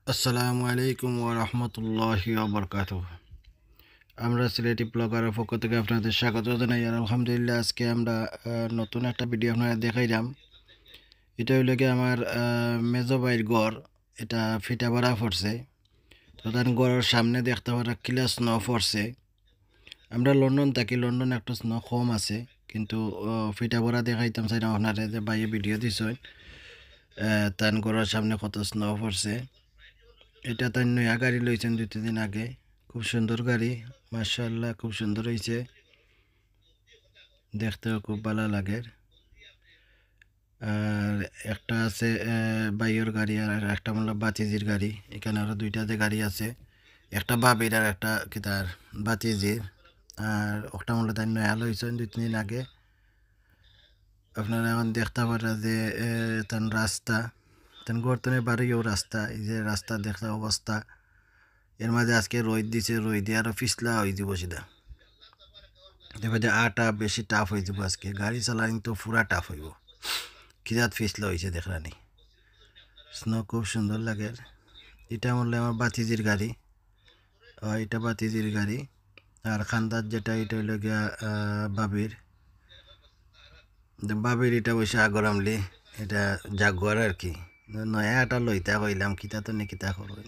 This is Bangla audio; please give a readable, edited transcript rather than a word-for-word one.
আসসালামু আলাইকুম ওয়া রাহমাতুল্লাহি ওয়া বারাকাতুহু। আমরা সিলেটি ব্লগারের পক্ষ থেকে আপনাদের স্বাগত জানাই। আর আলহামদুলিল্লাহ আজকে আমরা নতুন একটা ভিডিও আপনারা দেখাইলাম। এটা হইলো কি আমার মেজো ভাইয়ের ঘর। এটা ফিটা ভাড়া পড়ছে। তো তার ঘরের সামনে দেখতে পারা কিলা স্নো পড়ছে। আমরা লন্ডন থাকি, লন্ডন একটু স্নো কম আছে, কিন্তু ফিটা ভরা দেখাইতাম চাই না আপনারা যে ভাইয়ে ভিডিও দিছেন। তার ঘরের সামনে কত স্নো পড়ছে। এটা তার নয়া গাড়ি লইছেন 2-3 দিন আগে। খুব সুন্দর গাড়ি, মাশাআল্লাহ খুব সুন্দর হয়েছে, দেখতেও খুব ভালো লাগে। আর একটা আছে বাইয়ের গাড়ি, আর একটা মূল্য বাতিজির গাড়ি। এখানে আরও দুইটাতে গাড়ি আছে, একটা বাবির আর একটা কিতার বাতিজির। আর একটা মূল্য তাই নয়া লইছেন 2-3 দিন আগে। আপনারা এখন দেখতে পারা যে তার রাস্তা, তার গর্তনে বাড়িও রাস্তা, এই যে রাস্তা দেখতে অবস্থা। এর মাঝে আজকে রোদ দিছে, রোদ দিয়ে আরও পিছলা হয়ে যাব সেটা। দেখো যে আটা বেশি টাফ হয়ে যাব আজকে, গাড়ি চালানি তো পুরা টাফ হইব। কিরাত পিছলা হয়েছে দেখলানি। স্নো খুব সুন্দর লাগে। এটা বললে আমার বাতিজির গাড়ি, এটা বাতিজির গাড়ি। আর খান্দার যেটা, এটা হইল গিয়া বাবির। বাবির এটা বসে আগরামলি, এটা জাগুয়ার আর কি। নয়া আটা লইতা কইলাম, কিতা তো নি কিতা করবেন।